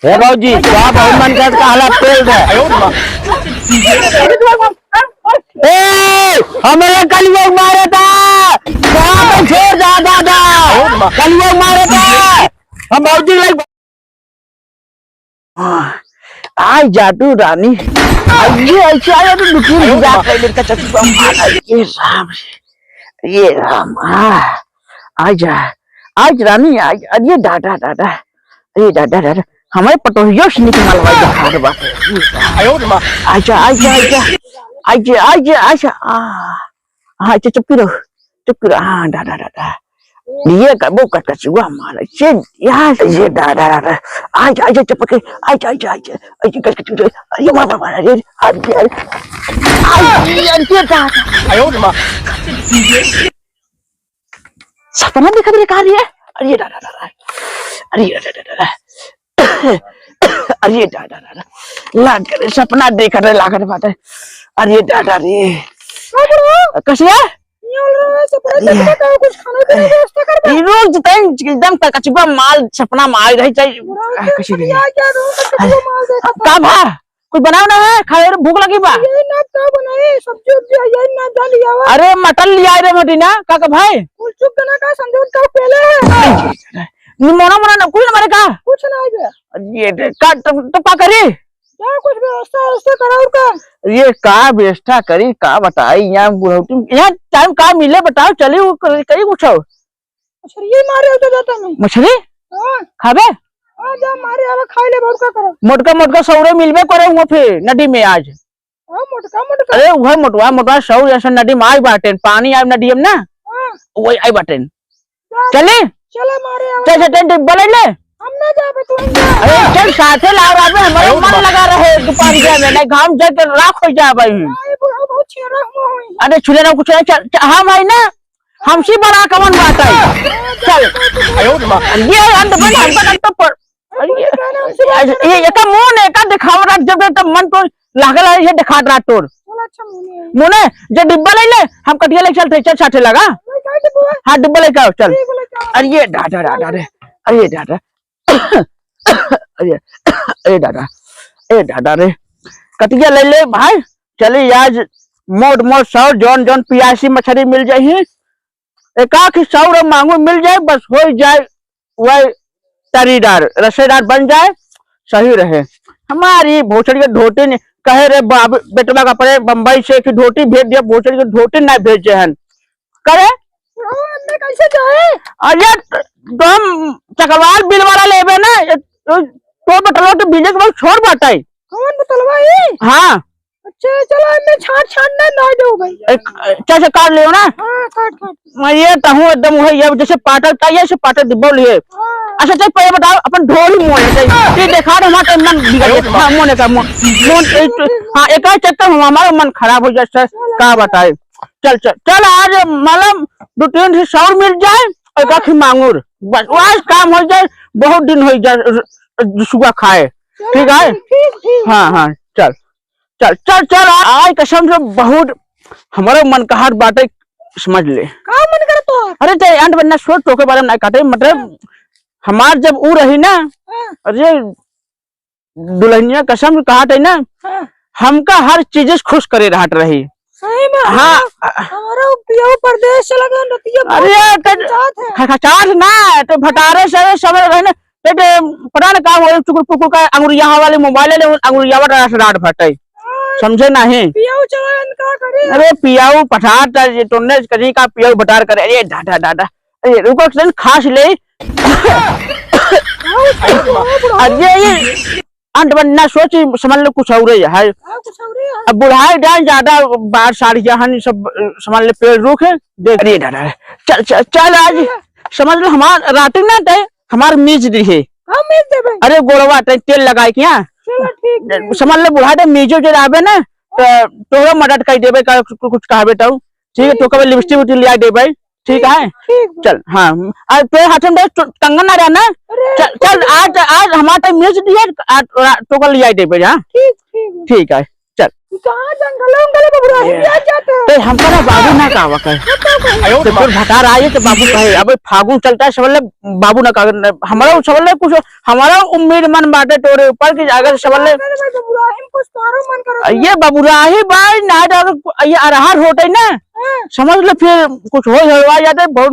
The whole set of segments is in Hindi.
हे भाजी क्या बहुत मन कर काला पेल दे हमें कल लोग मारे था वहां पे छोड़ जा दादा कल लोग मारे था हम भाजी लाइक आज जादू रानी ये ऐसे आया तो दुखी जा कर का चचू ये राम ये राम आज आज रानी आज ये दादा दादा ये दादा दादा हमारे पटोहियों से निकल वाई दिखा दे बात आजा आजा आजा आजा आजा आजा हाँ चुप करो हाँ दादा दादा ये का वो का चुआ मारा ये यहाँ से ये दादा दादा आजा आजा चुप के आजा आजा आजा आजा कर चुप अरे मामा मारा ये आजा आजा दादा सपना देखा तेरे कहाँ है अरे दादा दादा अरे दादा दादा अरे दादा दादा लाग करे सपना देखा रे लाग रे बात है अरे दादा रे कैसे है कुछ खाने की व्यवस्था कर ये रोज एकदम कचुआ माल सपना मार रही चाहिए कैसे का भा कुछ बनाओ ना है खाए भूख लगी बा ये ना का बनाए सब्जी सब्जी ये ना डाल लिया अरे मटन लिया रे मटीना का भाई कुछ चुप करना का संजोट का पहले है मोना मोना ना कुछ हमारे का कुछ नहीं गया ये का तो पा करी क्या कुछ व्यवस्था उससे करा और का ये का व्यवस्था करी का बताई यहाँ बुढ़ौती यहाँ टाइम का मिले बताओ चली वो करी कुछ मछली मारे तो जाता मैं मछली हां खाबे जा मारे आवे खाई ले बहुत का करो मोटका मोटका सौरे मिलबे करे हुआ फिर नदी में आज हां मोटका मोटका अरे वह मोटवा मोटवा सौर जैसा नदी में आई बाटे पानी आई नदी में ना हां वही आई बाटे चले चला मारे आवे चल चल डिब्बा ले हम ना जाबे तू अरे चल साथे लाओ आबे हमारे मन लगा रहे दोपहर में नहीं घाम जाके राख हो जा भाई बहुत छेरा हुआ हुई अरे छुले ना कुछ चल हम है ना हमसी बड़ा कमन बात है चल ये अंत बन हमका तो पर ये का मुंह ने का दिखाव रख जब तब मन तो लागल है ये दिखा रहा तोर अच्छा मुने जो डिब्बा ले ले हम कटिया ले चल चल साथे लगा हां डिब्बा लेके आओ चल अरे ये दादा दादा रे अरे दादा अरे दादा रे कटिया ले ले भाई चले आज मोट मोट सौ जौन जौन पियासी मछली मिल जाये एकाक सौ मांगू मिल जाए बस हो जाए वह तरीदार रसेदार बन जाए सही रहे हमारी भोसड़ी के धोती ने कहे रे बेटवा का पड़े बम्बई से की धोती भेज दिया भोसड़ी के धोती ना भेजे हैं करे कैसे जाए अरे तो हम चकवाल बिल वाला लेबे ना तो बटलो तो बीजे के बाद छोड़ बाटाई कौन बतलवा ये हाँ अच्छा चलो मैं छाट ना दो भाई कैसे काट लियो ना हां काट मैं ये कहूं एकदम है ये जैसे पाटर का ये से पाटर डिब्बो लिए अच्छा चल पहले बताओ अपन ढोली मोने चाहिए ये देखा रहे हमारा मन बिगड़ गया हां मोने का मन हां एक ही चक्कर में हमारा मन खराब हो जाए का बताए चल चल चल आज मतलब 2-3 से सौर मिल जाए और काफी मांगूर बस आज काम हो जाए बहुत दिन हो जाए सुबह खाए ठीक है हाँ हाँ चल चल चल चल आज कसम से बहुत हमारे मन का हाथ बाटे समझ ले का मन कर तो अरे ते अंत बनना सोच तो के बारे में नहीं काटे मतलब हमार जब ऊ रही ना अरे दुल्हनिया कसम कहा थे ना हमका हर चीज खुश करे रहत रही सही में हाँ हमारा पियो परदेश चला गया नतिया अरे खचाट ना तो भटारे से समय रहे ना ते पता ना काम हो चुकुर पुकुर का अंगुरिया वाले मोबाइल ले अंगुरिया वाला रात भटाई समझे नहीं पियाऊ चलान का करे अरे पियाऊ पठार ये तोने कहीं का पियाऊ बटार करे अरे दादा दादा अरे रुको एक खास ले अरे ये अंत बनना सोची समझ लो कुछ और है अब बुढ़ाई डाल ज्यादा बाहर साड़ी जहां सब समझ ले पेड़ रुक है देख अरे दादा चल चल चल आज समझ लो हमार रात ना टे हमार मीज दी है हम मीज देबे अरे गोरवा तेल लगाए क्या चलो ठीक समझ ले बुढ़ा दे मीजो जो आवे ना तोरा मदद कर देबे का कुछ कहबे तो ठीक है तो कबे लिपस्टिक उठी लिया देबे ठीक है चल हाँ आज तो हाथ में कंगन ना रहना चल चल आज हमारा टाइम मिर्च दिया तो कल लिया देबे हाँ ठीक है चल कहाँ जंगल बबुरा हिंदिया जाते हैं तो हमको ना बाबू ना कहा कर तो फिर भटार आए तो बाबू कहे अब फागुन चलता है सबले बाबू ना कहा हमारा सबले कुछ हमारा उम्मीद मन बाटे तोरे ऊपर कि अगर सबले बबुरा हिम कुछ तारो मन करो ये बबुराही भाई ना ये अरहर होते ना समझ लो फिर कुछ हो जाते बहुत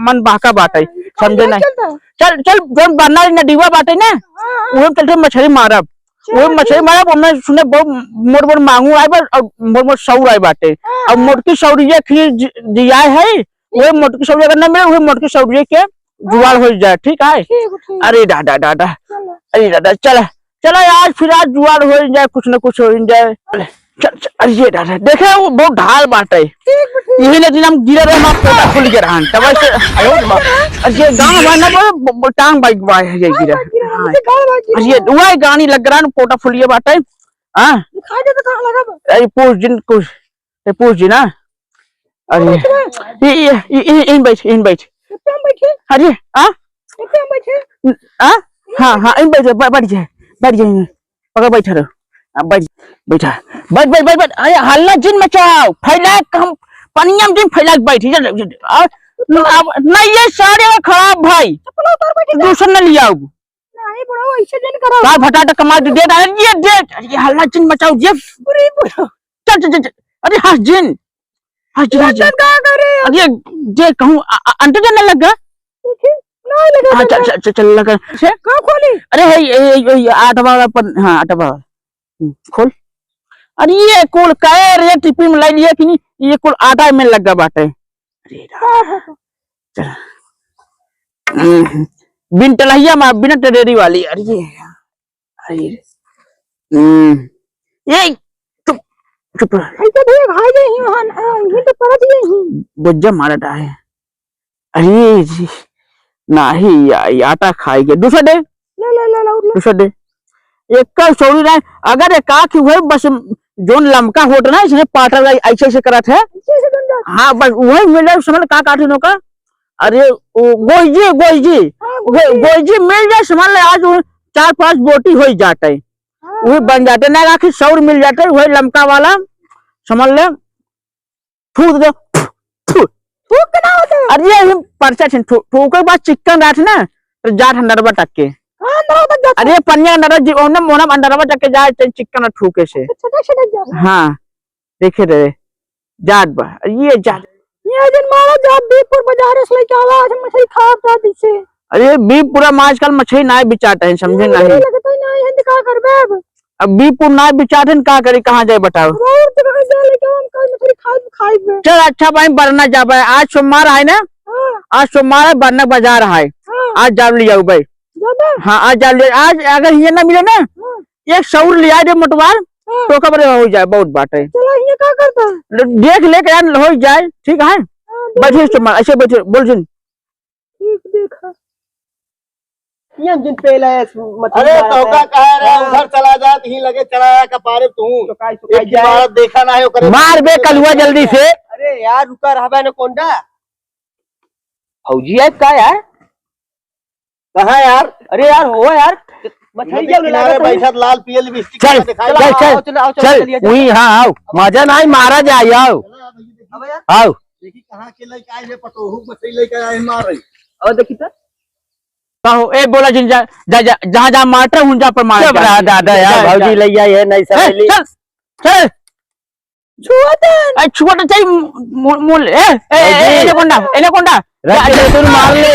मन बाका बाटे समझे नहीं चल चल जो बनना नदीवा बाटे ना वो चलते मछली मारब वो मछली मारब मैं सुने बहुत मोट मोट मांगू आए बस और मोट मोट सौर आए बाटे अब मोटकी सौरिया खीर दिया है वो मोटकी सौरिया करना मिले वो मोटकी सौरिया के जुआल हो जाए ठीक है अरे दादा दादा अरे दादा चला चला आज फिर आज जुआल हो जाए कुछ न कुछ हो जाए अरे ये दादा देखे वो बहुत ढाल बाटे यही ना दिन हम गिरा रहे हम पोटा खुल के रहन तब से ये गांव में ना वो टांग बाइक बाय है ये गिरा अरे ये हुआ गानी लग रहा है पोटा फुलिए बाटे हां खा दे तो कहां लगा अरे पूछ दिन ना अरे ये इन बैठ हम बैठे अरे हां हम बैठे हां हां हां इन बैठ जा पकड़ बैठा रहो बैठा बैठ अरे हल्ला जिन मचाओ फैला हम पनिया में जिन फैला बैठी नहीं ये सारे खराब भाई दूसरा न लिया नहीं बड़ा ऐसे दिन करो का भटाटा कमा दे ये हल्ला जिन मचाओ ये पूरी पूरा चल अरे हाँ जिन क्या करे अरे जे कहूं अंटे जन लगा नहीं लगा हां चल लगा से कहां खोली अरे ये 8 वाला हां 8 वाला खोल अरे ये कुल कहे रे टिपी में लाई लिया कि नहीं ये कुल आटा में लगा बाटे अरे चल बिन टलहिया में बिना टरेरी वाली अरे ये चुप ऐसे भैया भाई गए ही वहां ये तो पड़ा दिए ही बुज्जा मारा डा है अरे जी नहीं आटा खाएंगे दूसरा दे दूसरा दे एक का सौरी ना अगर एक का की हुए बस जोन लमका होट ना इसने पाटर ऐसे ऐसे करा थे हाँ बस वही मिल समझ का काटने का अरे गोईजी मिल जाए समझ ले आज 4-5 बोटी हो जाते वही बन जाते ना आखिर सौर मिल जाते वही लमका वाला समझ ले फूक दो फूक ना होता अरे हम परचा ठोक के बाद चिकन रात ना तो जाट नरवा टक के अरे पन्या नरवा जी ओने मोना नरवा टक के जाए चिकन ठोके से हाँ देखे रे जाट बा ये जाट ये दिन मारा जाट बीपुर बाजार से लेके आवा आज मछली खा था दिसे अरे बीपुर आजकल मछली ना बिचाते हैं समझे नहीं लगता ही नहीं हिंद का करबे अब बीपुर ना बिचाते हैं का करे कहां जाए बताओ और जगह जा लेके हम कल मछली खाई चल अच्छा भाई बरना जा भाई आज सोमवार है ना आज सोमवार है बरना बाजार है आज जा लिया भाई हाँ आज जा लिया आज अगर ये ना मिले ना एक सौर लिया दे मोटवार तो खबर हो जाए बहुत बात है चला ये क्या करता देख लेके हो जाए ठीक है बैठे सोमवार ऐसे बैठे बोल जिन ठीक देखा ये जिन पहले अरे तोका कह रहे उधर चला जा ही लगे चलाया कपारे तू एक इमारत देखा ना है करे मार बे कलुआ जल्दी से अरे यार रुका रहबे न कोंडा फौजी है का यार कहां यार अरे यार हो यार मछली जब किनारे बैठा लाल पियल लिपस्टिक चल चल वही हाँ आओ मजा नहीं मारा जाए आओ आओ देखी कहां के लेके आए रे पटोहू मछली लेके आए मार रही और देखी तो कहो ए बोला जिन जा जहां जहां मार हूं जा पर मार दादा यार भौजी लैया है नहीं समझली चल चल छुआ तो चाहिए मोल ए कोंडा तू मार ले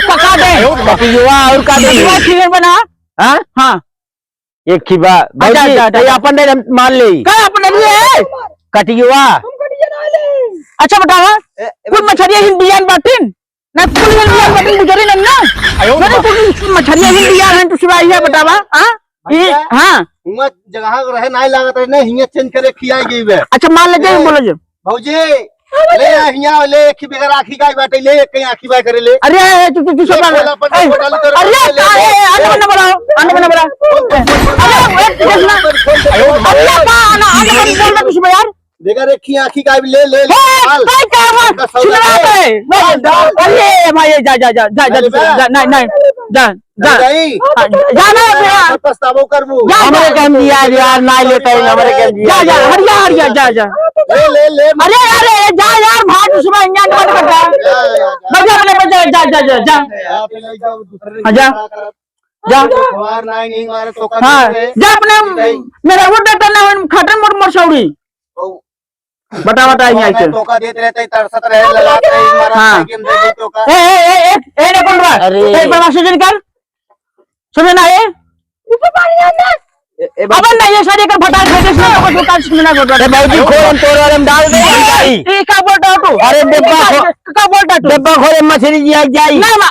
का दे युवा और का दे चिकन बना हां हां एक खिबा भौजी ते अपन ने मार ले का अपन ने कटियुआ हम कटिया ना ले अच्छा बतावा कुल मछरिया हिंदियान बाटिन ना कुल हिंदियान बाटिन गुजरी ना मैंने कुल मछरिया हिंदियान है तू सिवाय है बतावा हां ये हां हुआ जगह रहे नहीं लागत है नहीं हिंगे चेंज करे खियाई गई बे अच्छा मान ले जाए बोलो जो भौजी ले हिया ले की बेगर आखी गाय बाटे ले कहीं आखी बाय करे ले अरे तू सब अरे आने बना अरे देखना अल्लाह का आने बोल रहा कुछ यार बेगर एक आखी गाय ले ले काय क्या अरे भाई जा नहीं जा जा पछतावो करबू हमारे कम दिया यार ना लेता है हमारे कम दिया जा हरिया हरिया जा ले अरे अरे जा यार भाग उसमें इंजन बंद कर बजा अपने बजा जा जा जा जा मार नहीं मारे तो हाँ जा अपने मेरा वो डर ना खटन मोड़ मोड़ सौड़ी बता यहाँ से टोका देते रहते तरसत रहे लगाते रहे मारा हाँ। गेम दे दे टोका ए कौन रहा अरे। एक बार से निकाल सुने ना ये ऊपर पानी आना अब ना ये सारे कर फटा फेंके इसमें तो कुछ काट सुने ना गोड़ भाई खोल तोड़ वाले में डाल दे ये का बोलता तू अरे डिब्बा का बोलता तू डब्बा खोले मछली जी आ जाई ना ना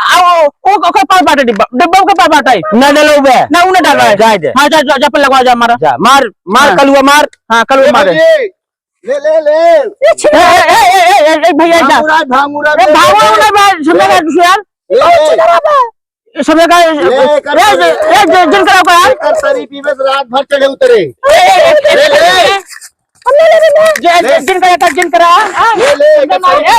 वो का पास बाटे डिब्बा के पास बाटे न डलो बे ना उन्हें डाल रहा है जाए दे हां जा पर लगवा जा मारा जा मार मार हाँ। कलुआ मार हां कल मारे ले ले ले ए भैया जा भांगुरा ए भागो ना भाई सुने ना तू यार समय का जन करा को यार कर सरी पीवे से रात भर चढ़े उतरे जन करा ले ले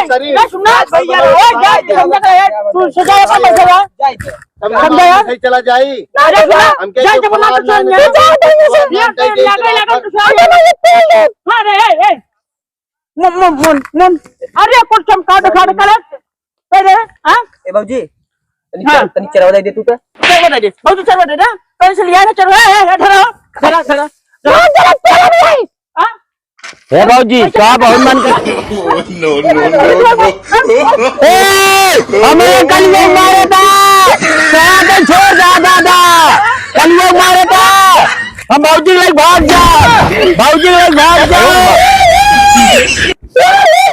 सरी सुनना भैया जा समझा यार तू सजा का मसला समझा यार सही चला जाई हमके जा जो जब ना फलार तो ना लगा हां रे मन अरे कुछ चमका दिखा कर अरे हां ए बाबूजी हाँ। तनी चरवा दे तू पे चल दे बहुत चल दे ना पेंसिल लिया ना चल खड़ा हां हे बाबूजी क्या बहुत मन कर हमें कलुआ मारे था तो छोड़ जा दादा कलुआ मारे था हम बाबूजी भाग जा बाबूजी भाग जा